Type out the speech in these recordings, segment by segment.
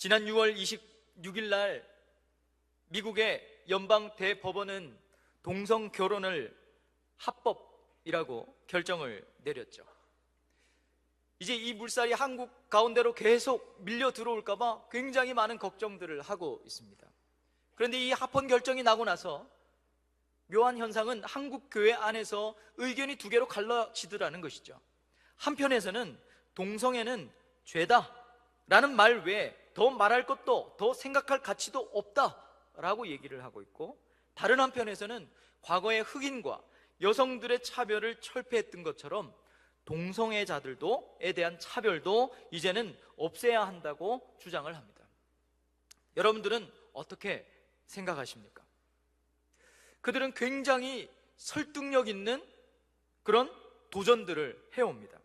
지난 6월 26일 날 미국의 연방 대법원은 동성 결혼을 합법이라고 결정을 내렸죠. 이제 이 물살이 한국 가운데로 계속 밀려 들어올까 봐 굉장히 많은 걱정들을 하고 있습니다. 그런데 이 합헌 결정이 나고 나서 묘한 현상은 한국 교회 안에서 의견이 두 개로 갈라지더라는 것이죠. 한편에서는 동성애는 죄다 라는 말 외에 더 말할 것도 더 생각할 가치도 없다라고 얘기를 하고 있고, 다른 한편에서는 과거의 흑인과 여성들의 차별을 철폐했던 것처럼 동성애자들도에 대한 차별도 이제는 없애야 한다고 주장을 합니다. 여러분들은 어떻게 생각하십니까? 그들은 굉장히 설득력 있는 그런 도전들을 해옵니다.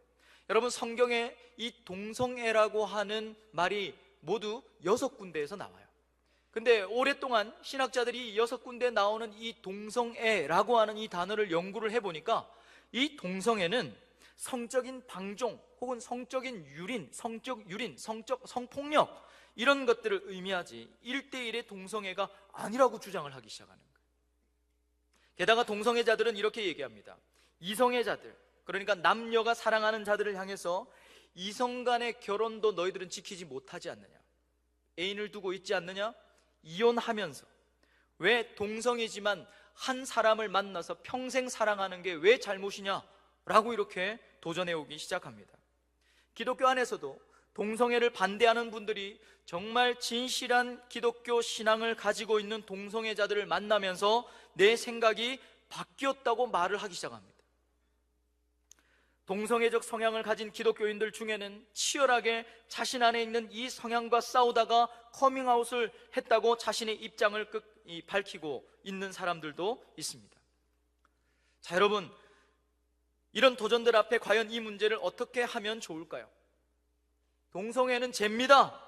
여러분, 성경에 이 동성애라고 하는 말이 모두 6군데에서 나와요. 근데 오랫동안 신학자들이 6군데 나오는 이 동성애라고 하는 이 단어를 연구를 해보니까 이 동성애는 성적인 방종 혹은 성적인 유린, 성적 유린, 성폭력 이런 것들을 의미하지 1대1의 동성애가 아니라고 주장을 하기 시작하는 거예요. 게다가 동성애자들은 이렇게 얘기합니다. 이성애자들, 그러니까 남녀가 사랑하는 자들을 향해서 이성 간의 결혼도 너희들은 지키지 못하지 않느냐, 애인을 두고 있지 않느냐, 이혼하면서 왜 동성이지만 한 사람을 만나서 평생 사랑하는 게 왜 잘못이냐 라고 이렇게 도전해 오기 시작합니다. 기독교 안에서도 동성애를 반대하는 분들이 정말 진실한 기독교 신앙을 가지고 있는 동성애자들을 만나면서 내 생각이 바뀌었다고 말을 하기 시작합니다. 동성애적 성향을 가진 기독교인들 중에는 치열하게 자신 안에 있는 이 성향과 싸우다가 커밍아웃을 했다고 자신의 입장을 밝히고 있는 사람들도 있습니다. 자, 여러분, 이런 도전들 앞에 과연 이 문제를 어떻게 하면 좋을까요? 동성애는 죄입니다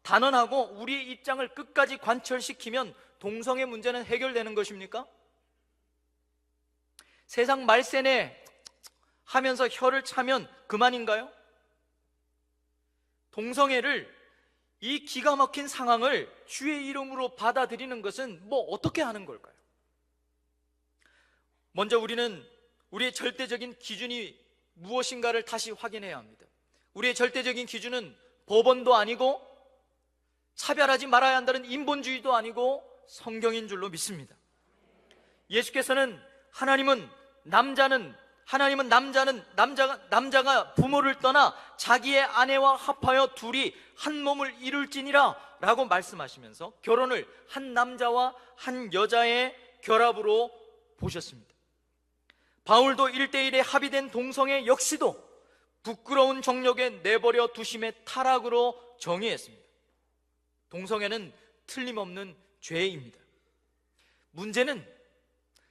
단언하고 우리의 입장을 끝까지 관철시키면 동성애 문제는 해결되는 것입니까? 세상 말세네 하면서 혀를 차면 그만인가요? 동성애를, 이 기가 막힌 상황을 주의 이름으로 받아들이는 것은 뭐 어떻게 하는 걸까요? 먼저 우리는 우리의 절대적인 기준이 무엇인가를 다시 확인해야 합니다. 우리의 절대적인 기준은 법원도 아니고 차별하지 말아야 한다는 인본주의도 아니고 성경인 줄로 믿습니다. 예수께서는 남자가 부모를 떠나 자기의 아내와 합하여 둘이 한 몸을 이룰지니라 라고 말씀하시면서 결혼을 한 남자와 한 여자의 결합으로 보셨습니다. 바울도 1대1에 합의된 동성애 역시도 부끄러운 정력에 내버려 두심의 타락으로 정의했습니다. 동성애는 틀림없는 죄입니다. 문제는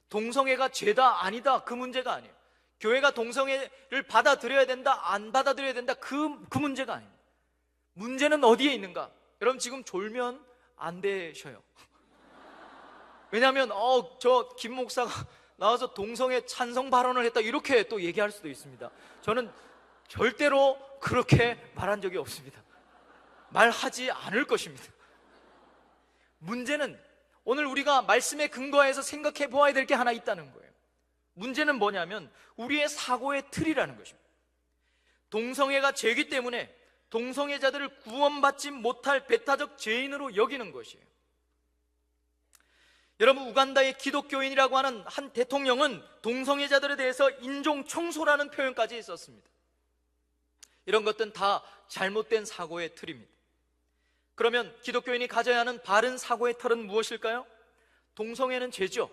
동성애가 죄다 아니다 그 문제가 아니에요. 교회가 동성애를 받아들여야 된다 안 받아들여야 된다 그 문제가 아닙니다. 문제는 어디에 있는가? 여러분, 지금 졸면 안 되셔요. 왜냐하면 저 김 목사가 나와서 동성애 찬성 발언을 했다 이렇게 또 얘기할 수도 있습니다. 저는 절대로 그렇게 말한 적이 없습니다. 말하지 않을 것입니다. 문제는 오늘 우리가 말씀에 근거해서 생각해 보아야 될 게 하나 있다는 거예요. 문제는 뭐냐면 우리의 사고의 틀이라는 것입니다. 동성애가 죄이기 때문에 동성애자들을 구원받지 못할 배타적 죄인으로 여기는 것이에요. 여러분, 우간다의 기독교인이라고 하는 한 대통령은 동성애자들에 대해서 인종 청소라는 표현까지 있었습니다. 이런 것들은 다 잘못된 사고의 틀입니다. 그러면 기독교인이 가져야 하는 바른 사고의 틀은 무엇일까요? 동성애는 죄죠.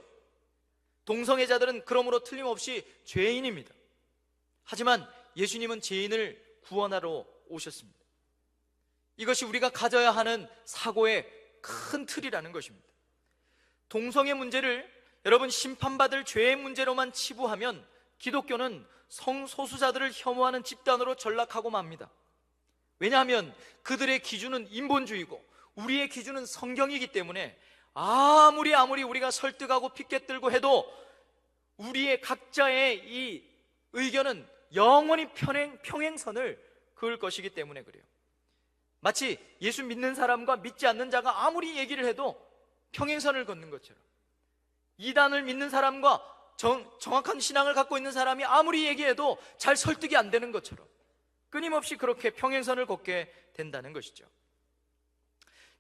동성애자들은 그러므로 틀림없이 죄인입니다. 하지만 예수님은 죄인을 구원하러 오셨습니다. 이것이 우리가 가져야 하는 사고의 큰 틀이라는 것입니다. 동성애 문제를 여러분 심판받을 죄의 문제로만 치부하면 기독교는 성소수자들을 혐오하는 집단으로 전락하고 맙니다. 왜냐하면 그들의 기준은 인본주의고 우리의 기준은 성경이기 때문에 아무리 우리가 설득하고 핏게 들고 해도 우리의 각자의 이 의견은 영원히 평행선을 그을 것이기 때문에 그래요. 마치 예수 믿는 사람과 믿지 않는 자가 아무리 얘기를 해도 평행선을 걷는 것처럼, 이단을 믿는 사람과 정확한 신앙을 갖고 있는 사람이 아무리 얘기해도 잘 설득이 안 되는 것처럼 끊임없이 그렇게 평행선을 걷게 된다는 것이죠.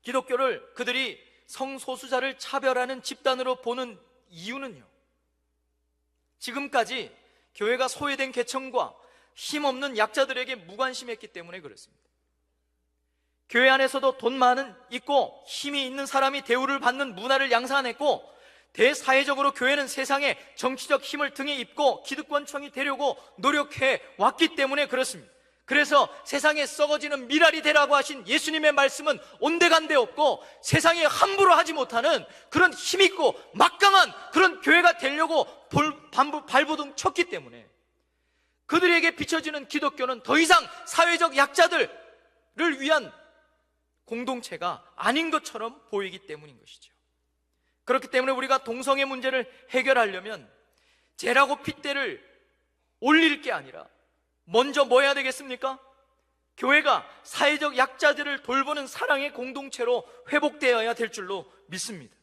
기독교를 그들이 성소수자를 차별하는 집단으로 보는 이유는요, 지금까지 교회가 소외된 계층과 힘없는 약자들에게 무관심했기 때문에 그렇습니다. 교회 안에서도 돈 많은 있고 힘이 있는 사람이 대우를 받는 문화를 양산했고, 대사회적으로 교회는 세상에 정치적 힘을 등에 입고 기득권층이 되려고 노력해 왔기 때문에 그렇습니다. 그래서 세상에 썩어지는 미랄이 되라고 하신 예수님의 말씀은 온데간데 없고, 세상에 함부로 하지 못하는 그런 힘있고 막강한 그런 교회가 되려고 발버둥 쳤기 때문에 그들에게 비춰지는 기독교는 더 이상 사회적 약자들을 위한 공동체가 아닌 것처럼 보이기 때문인 것이죠. 그렇기 때문에 우리가 동성애 문제를 해결하려면 죄라고 핏대를 올릴 게 아니라 먼저 뭐 해야 되겠습니까? 교회가 사회적 약자들을 돌보는 사랑의 공동체로 회복되어야 될 줄로 믿습니다.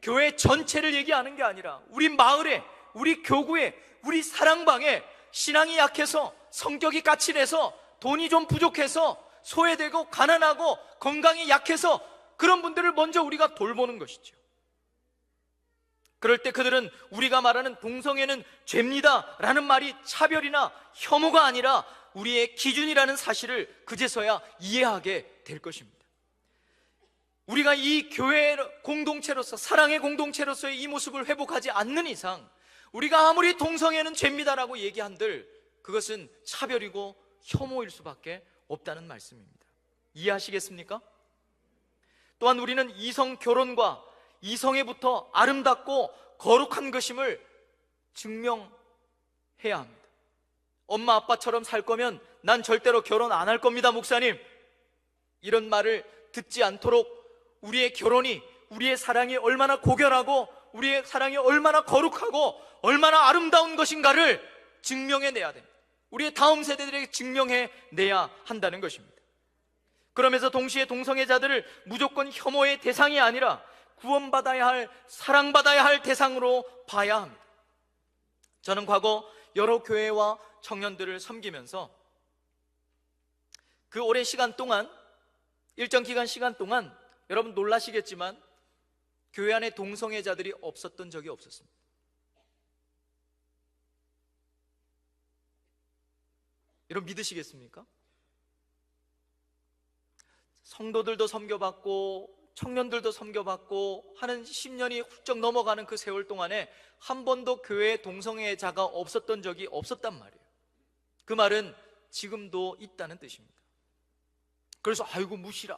교회 전체를 얘기하는 게 아니라 우리 마을에, 우리 교구에, 우리 사랑방에 신앙이 약해서, 성격이 까칠해서, 돈이 좀 부족해서, 소외되고 가난하고 건강이 약해서 그런 분들을 먼저 우리가 돌보는 것이죠. 그럴 때 그들은 우리가 말하는 동성애는 죄입니다 라는 말이 차별이나 혐오가 아니라 우리의 기준이라는 사실을 그제서야 이해하게 될 것입니다. 우리가 이 교회 공동체로서, 사랑의 공동체로서의 이 모습을 회복하지 않는 이상 우리가 아무리 동성애는 죄입니다라고 얘기한들 그것은 차별이고 혐오일 수밖에 없다는 말씀입니다. 이해하시겠습니까? 또한 우리는 이성 결혼과 이성애부터 아름답고 거룩한 것임을 증명해야 합니다. 엄마 아빠처럼 살 거면 난 절대로 결혼 안 할 겁니다, 목사님. 이런 말을 듣지 않도록 우리의 결혼이, 우리의 사랑이 얼마나 고결하고 우리의 사랑이 얼마나 거룩하고 얼마나 아름다운 것인가를 증명해내야 됩니다. 우리의 다음 세대들에게 증명해내야 한다는 것입니다. 그러면서 동시에 동성애자들을 무조건 혐오의 대상이 아니라 구원받아야 할, 사랑받아야 할 대상으로 봐야 합니다. 저는 과거 여러 교회와 청년들을 섬기면서 그 오랜 시간 동안, 일정 기간 시간 동안 여러분 놀라시겠지만 교회 안에 동성애자들이 없었던 적이 없었습니다. 여러분 믿으시겠습니까? 성도들도 섬겨받고 청년들도 섬겨받고 하는 10년이 훌쩍 넘어가는 그 세월 동안에 한 번도 교회에 동성애자가 없었던 적이 없었단 말이에요. 그 말은 지금도 있다는 뜻입니다. 그래서 아이고 무시라,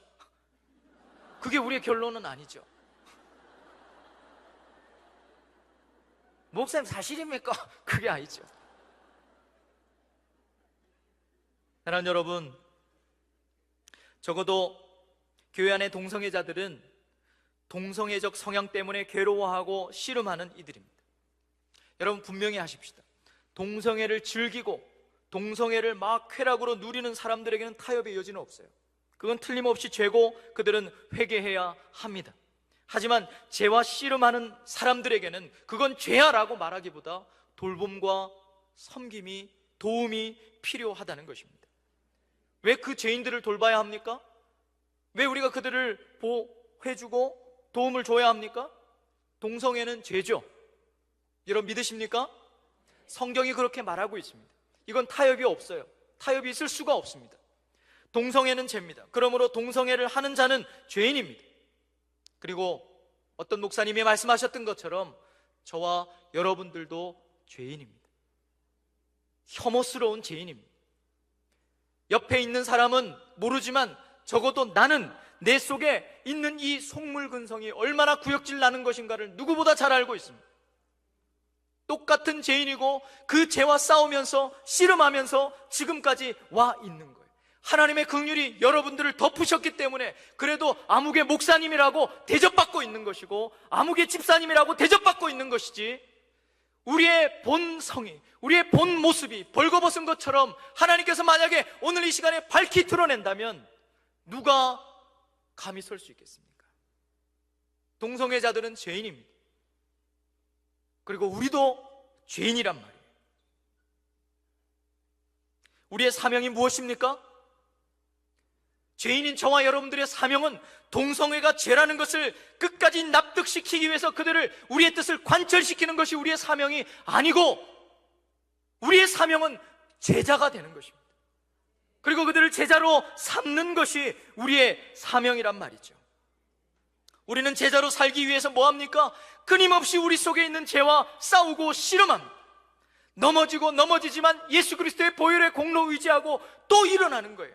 그게 우리의 결론은 아니죠. 목사님 사실입니까? 그게 아니죠. 사랑하는 여러분, 적어도 교회 안의 동성애자들은 동성애적 성향 때문에 괴로워하고 씨름하는 이들입니다. 여러분 분명히 하십시다. 동성애를 즐기고 동성애를 막 쾌락으로 누리는 사람들에게는 타협의 여지는 없어요. 그건 틀림없이 죄고 그들은 회개해야 합니다. 하지만 죄와 씨름하는 사람들에게는 그건 죄야라고 말하기보다 돌봄과 섬김이, 도움이 필요하다는 것입니다. 왜 그 죄인들을 돌봐야 합니까? 왜 우리가 그들을 보호해주고 도움을 줘야 합니까? 동성애는 죄죠. 여러분 믿으십니까? 성경이 그렇게 말하고 있습니다. 이건 타협이 없어요. 타협이 있을 수가 없습니다. 동성애는 죄입니다. 그러므로 동성애를 하는 자는 죄인입니다. 그리고 어떤 목사님이 말씀하셨던 것처럼 저와 여러분들도 죄인입니다. 혐오스러운 죄인입니다. 옆에 있는 사람은 모르지만 적어도 나는 내 속에 있는 이 속물근성이 얼마나 구역질 나는 것인가를 누구보다 잘 알고 있습니다. 똑같은 죄인이고 그 죄와 싸우면서 씨름하면서 지금까지 와 있는 거예요. 하나님의 긍휼이 여러분들을 덮으셨기 때문에 그래도 아무개 목사님이라고 대접받고 있는 것이고 아무개 집사님이라고 대접받고 있는 것이지, 우리의 본성이, 우리의 본 모습이 벌거벗은 것처럼 하나님께서 만약에 오늘 이 시간에 밝히 드러낸다면 누가 감히 설 수 있겠습니까? 동성애자들은 죄인입니다. 그리고 우리도 죄인이란 말이에요. 우리의 사명이 무엇입니까? 죄인인 저와 여러분들의 사명은 동성애가 죄라는 것을 끝까지 납득시키기 위해서 그들을 우리의 뜻을 관철시키는 것이 우리의 사명이 아니고, 우리의 사명은 제자가 되는 것입니다. 그리고 그들을 제자로 삼는 것이 우리의 사명이란 말이죠. 우리는 제자로 살기 위해서 뭐합니까? 끊임없이 우리 속에 있는 죄와 싸우고 씨름합니다. 넘어지고 넘어지지만 예수 그리스도의 보혈의 공로 의지하고 또 일어나는 거예요.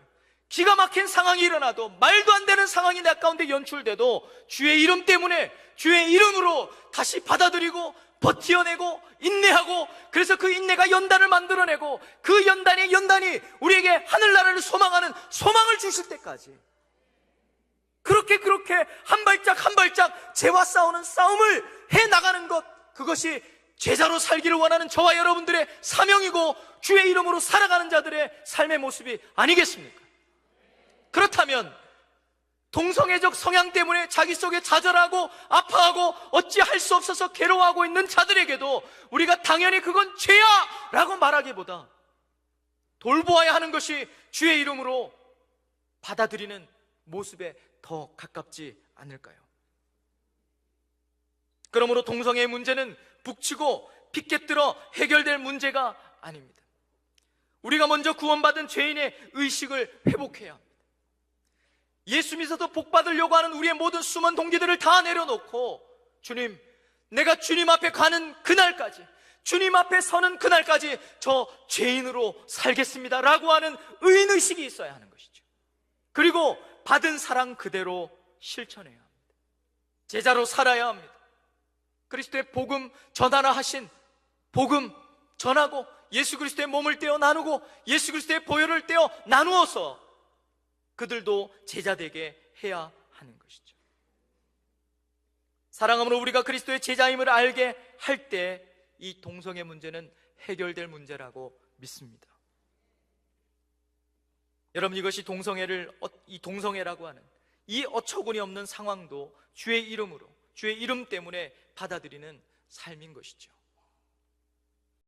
기가 막힌 상황이 일어나도, 말도 안 되는 상황이 내 가운데 연출돼도 주의 이름 때문에, 주의 이름으로 다시 받아들이고 버티어내고 인내하고, 그래서 그 인내가 연단을 만들어내고 그 연단이 우리에게 하늘나라를 소망하는 소망을 주실 때까지 그렇게 한 발짝 한 발짝 죄와 싸우는 싸움을 해나가는 것, 그것이 제자로 살기를 원하는 저와 여러분들의 사명이고 주의 이름으로 살아가는 자들의 삶의 모습이 아니겠습니까? 그렇다면 동성애적 성향 때문에 자기 속에 좌절하고 아파하고 어찌할 수 없어서 괴로워하고 있는 자들에게도 우리가 당연히 그건 죄야 라고 말하기보다 돌보아야 하는 것이 주의 이름으로 받아들이는 모습에 더 가깝지 않을까요? 그러므로 동성애의 문제는 북치고 빗겨들어 해결될 문제가 아닙니다. 우리가 먼저 구원받은 죄인의 의식을 회복해야 합니다. 예수 믿어서 복 받으려고 하는 우리의 모든 숨은 동기들을 다 내려놓고, 주님, 내가 주님 앞에 가는 그날까지, 주님 앞에 서는 그날까지 저 죄인으로 살겠습니다 라고 하는 의인의식이 있어야 하는 것이죠. 그리고 받은 사랑 그대로 실천해야 합니다. 제자로 살아야 합니다. 그리스도의 복음 전하라 하신 복음 전하고, 예수 그리스도의 몸을 떼어 나누고 예수 그리스도의 보혈을 떼어 나누어서 그들도 제자되게 해야 하는 것이죠. 사랑함으로 우리가 그리스도의 제자임을 알게 할 때 이 동성애 문제는 해결될 문제라고 믿습니다. 여러분, 이것이 이 동성애라고 하는 이 어처구니 없는 상황도 주의 이름으로, 주의 이름 때문에 받아들이는 삶인 것이죠.